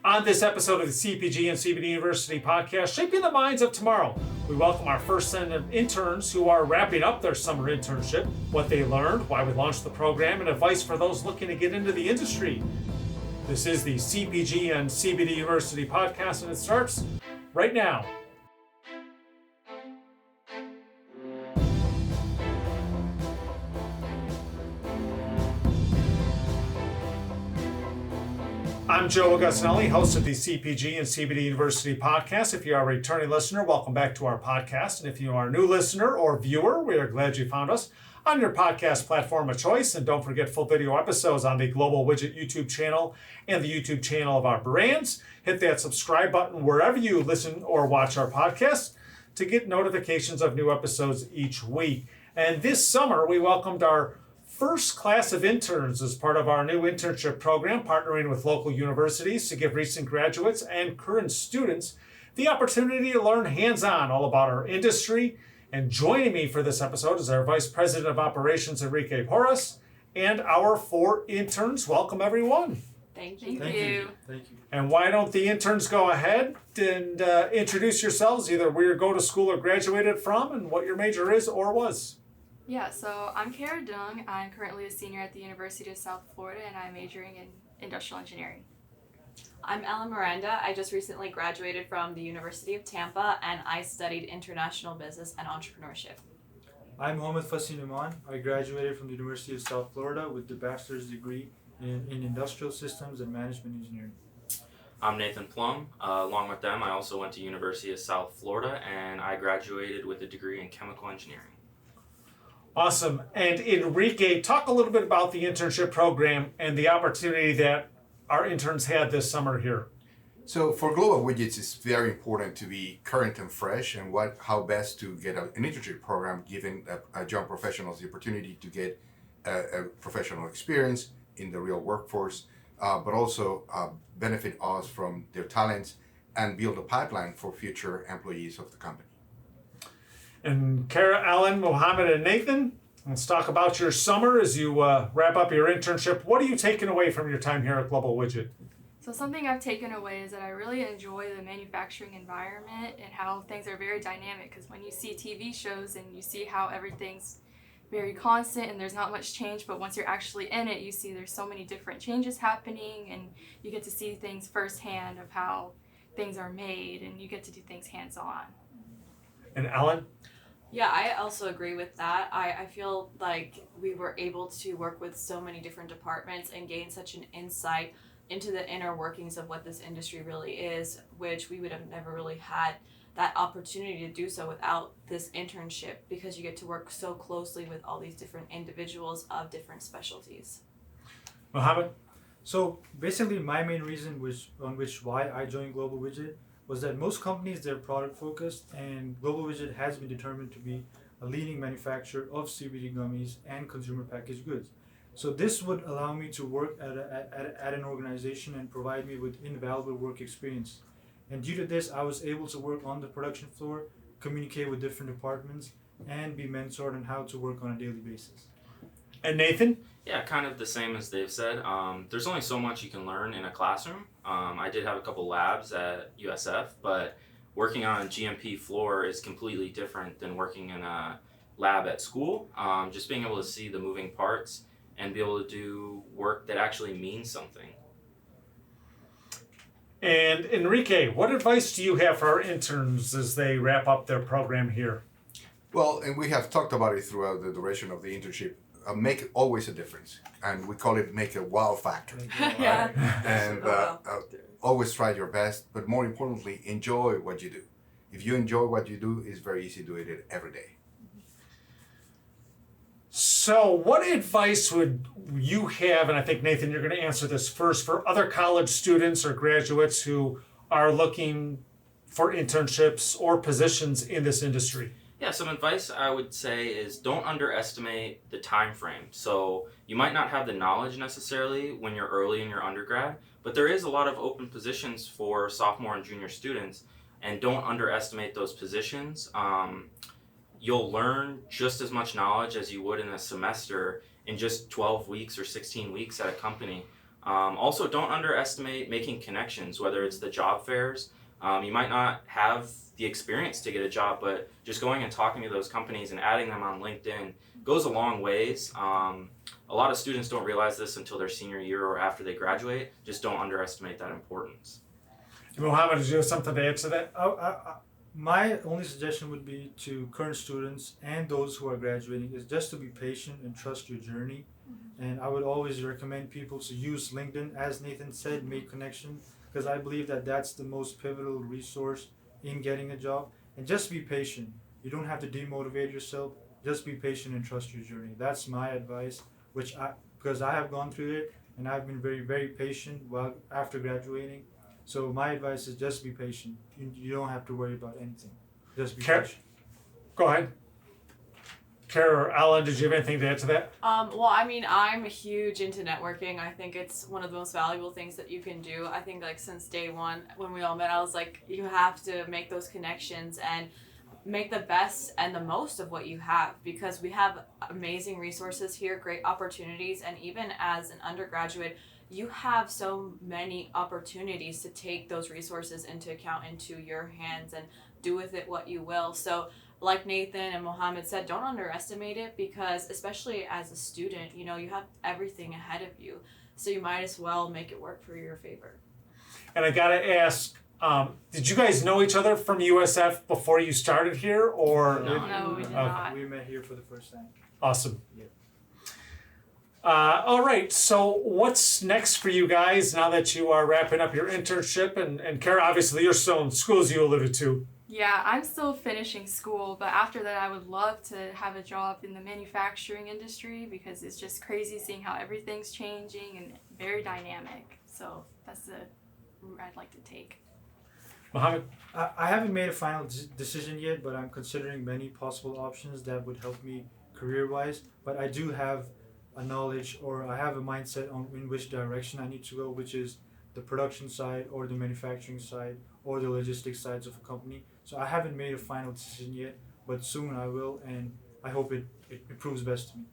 On this episode of the CPG and CBD University podcast, Shaping the Minds of Tomorrow, we welcome our first set of interns who are wrapping up their summer internship, what they learned, why we launched the program, and advice for those looking to get into the industry. This is the CPG and CBD University podcast, and it starts right now. I'm Joe Augustinelli, host of the CPG and CBD University podcast. If you are a returning listener, welcome back to our podcast. And if you are a new listener or viewer, we are glad you found us on your podcast platform of choice. And don't forget full video episodes on the Global Widget YouTube channel and the YouTube channel of our brands. Hit that subscribe button wherever you listen or watch our podcast to get notifications of new episodes each week. And this summer, we welcomed our first class of interns as part of our new internship program, partnering with local universities to give recent graduates and current students the opportunity to learn hands-on all about our industry. And joining me for this episode is our Vice President of Operations, Enrique Porras, and our 4 interns. Welcome, everyone. Thank you. Thank you. And why don't the interns go ahead and introduce yourselves, either where you go to school or graduated from, and what your major is or was. Yeah, so I'm Cara Duong. I'm currently a senior at the University of South Florida, and I'm majoring in industrial engineering. I'm Miranda. I just recently graduated from the University of Tampa, and I studied international business and entrepreneurship. I'm Muhammad Nauman. I graduated from the University of South Florida with the bachelor's degree in industrial systems and management engineering. I'm Nathan Plumb. Along with them, I also went to University of South Florida, and I graduated with a degree in chemical engineering. Awesome. And Enrique, talk a little bit about the internship program and the opportunity that our interns had this summer here. So for Global Widgets, it's very important to be current and fresh, and how best to get an internship program, giving young professionals the opportunity to get a professional experience in the real workforce, but also benefit us from their talents and build a pipeline for future employees of the company. And Cara, Alan, Muhammad, and Nathan, let's talk about your summer as you wrap up your internship. What are you taking away from your time here at Global Widget? So something I've taken away is that I really enjoy the manufacturing environment and how things are very dynamic, because when you see TV shows and you see how everything's very constant and there's not much change, but once you're actually in it, you see there's so many different changes happening, and you get to see things firsthand of how things are made, and you get to do things hands-on. And Alan? Yeah, I also agree with that. I feel like we were able to work with so many different departments and gain such an insight into the inner workings of what this industry really is, which we would have never really had that opportunity to do so without this internship, because you get to work so closely with all these different individuals of different specialties. Muhammad? So basically my main reason why I joined Global Widget was that most companies, they're product focused, and Global Widget has been determined to be a leading manufacturer of CBD gummies and consumer packaged goods. So this would allow me to work at an organization and provide me with invaluable work experience. And due to this, I was able to work on the production floor, communicate with different departments, and be mentored on how to work on a daily basis. And Nathan? Yeah, kind of the same as they've said. There's only so much you can learn in a classroom. I did have a couple labs at USF, but working on a GMP floor is completely different than working in a lab at school. Just being able to see the moving parts and be able to do work that actually means something. And Enrique, what advice do you have for our interns as they wrap up their program here? Well, and we have talked about it throughout the duration of the internship. Make always a difference, and we call it make a wow factor. Yeah. And always try your best, but more importantly, enjoy what you do. If you enjoy what you do, it's very easy to do it every day. So what advice would you have, and I think, Nathan, you're going to answer this first, for other college students or graduates who are looking for internships or positions in this industry? Yeah, some advice I would say is don't underestimate the time frame. So you might not have the knowledge necessarily when you're early in your undergrad, but there is a lot of open positions for sophomore and junior students, and don't underestimate those positions. You'll learn just as much knowledge as you would in a semester in just 12 weeks or 16 weeks at a company. Also, don't underestimate making connections, whether it's the job fairs. You might not have the experience to get a job, but just going and talking to those companies and adding them on LinkedIn goes a long ways. A lot of students don't realize this until their senior year or after they graduate. Just don't underestimate that importance. Muhammad, did you have something to add to that? My only suggestion would be to current students and those who are graduating is just to be patient and trust your journey. And I would always recommend people to use LinkedIn, as Nathan said, make connection, because I believe that that's the most pivotal resource in getting a job. And just be patient. You don't have to demotivate yourself. Just be patient and trust your journey. That's my advice, because I have gone through it and I've been very, very patient after graduating. So my advice is just be patient. You don't have to worry about anything. Just be patient. Go ahead. Cara or Alan, did you have anything to add to that? Well, I mean, I'm huge into networking. I think it's one of the most valuable things that you can do. I think like since day one when we all met, I was like, you have to make those connections and make the best and the most of what you have, because we have amazing resources here, great opportunities, and even as an undergraduate, you have so many opportunities to take those resources into account, into your hands, and do with it what you will. So like Nathan and Muhammad said, don't underestimate it, because especially as a student, you have everything ahead of you. So you might as well make it work for your favor. And I gotta ask, did you guys know each other from USF before you started here, or? No, we did not. We met here for the first time. Awesome. Yeah. All right, so what's next for you guys now that you are wrapping up your internship? And Cara, obviously you're still in school, as you alluded to. Yeah, I'm still finishing school, but after that I would love to have a job in the manufacturing industry, because it's just crazy seeing how everything's changing and very dynamic. So that's the route I'd like to take. Muhammad? I haven't made a final decision yet, but I'm considering many possible options that would help me career-wise. But I do have a knowledge, or I have a mindset on in which direction I need to go, which is the production side or the manufacturing side or the logistics sides of a company. So I haven't made a final decision yet, but soon I will, and I hope it proves best to me.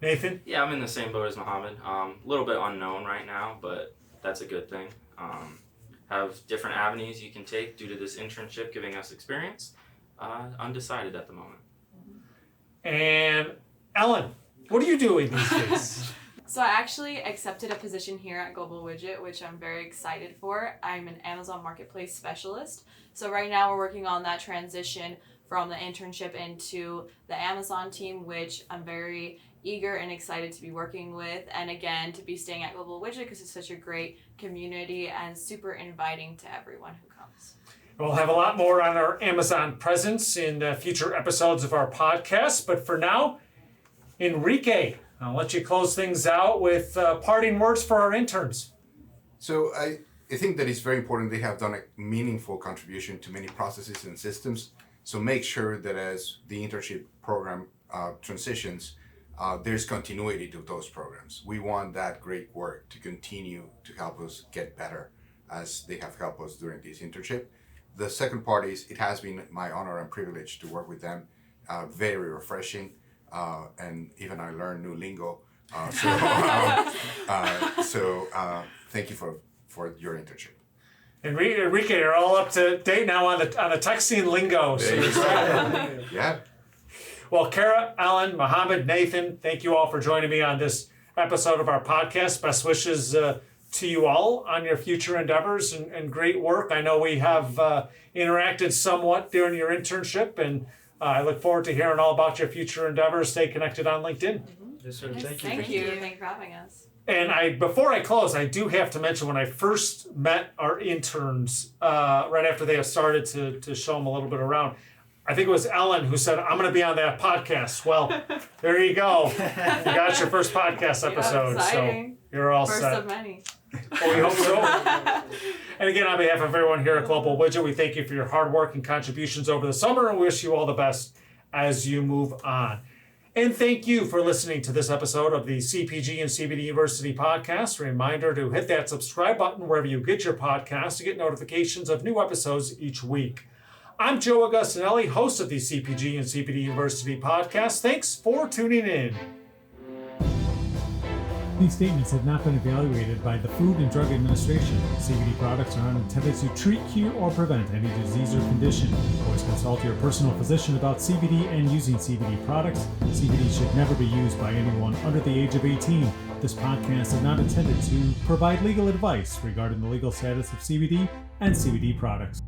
Nathan? Yeah, I'm in the same boat as Muhammad. A little bit unknown right now, but that's a good thing. Have different avenues you can take due to this internship giving us experience. Undecided at the moment. And Ellen, what are you doing these days? So I actually accepted a position here at Global Widget, which I'm very excited for. I'm an Amazon Marketplace specialist. So right now we're working on that transition from the internship into the Amazon team, which I'm very eager and excited to be working with, and again to be staying at Global Widget because it's such a great community and super inviting to everyone who comes. We'll have a lot more on our Amazon presence in future episodes of our podcast, but for now, Enrique, I'll let you close things out with parting words for our interns. So I think that it's very important. They have done a meaningful contribution to many processes and systems. So make sure that as the internship program transitions, there's continuity to those programs. We want that great work to continue to help us get better as they have helped us during this internship. The second part is it has been my honor and privilege to work with them. Very refreshing. And even I learned new lingo. So thank you for your internship. Enrique, you're all up to date now on the texting lingo. So Yeah. Well, Cara, Alan, Muhammad, Nathan, thank you all for joining me on this episode of our podcast. Best wishes to you all on your future endeavors and great work. I know we have interacted somewhat during your internship, and I look forward to hearing all about your future endeavors. Stay connected on LinkedIn. Yes, sir. Yes, Thank you. Thank you. Thank you for having us. And before I close, I do have to mention when I first met our interns, right after they have started to show them a little bit around, I think it was Ellen who said, I'm going to be on that podcast. Well, there you go. You got your first podcast episode. So you're all First set. of many. Well, we hope so. And again, on behalf of everyone here at Global Widget, we thank you for your hard work and contributions over the summer and wish you all the best as you move on. And thank you for listening to this episode of the CPG and CBD University podcast. A reminder to hit that subscribe button wherever you get your podcasts to get notifications of new episodes each week. I'm Joe Augustinelli, host of the CPG and CBD University podcast. Thanks for tuning in. These statements have not been evaluated by the Food and Drug Administration. CBD products are not intended to treat, cure, or prevent any disease or condition. Always consult your personal physician about CBD and using CBD products. CBD should never be used by anyone under the age of 18. This podcast is not intended to provide legal advice regarding the legal status of CBD and CBD products.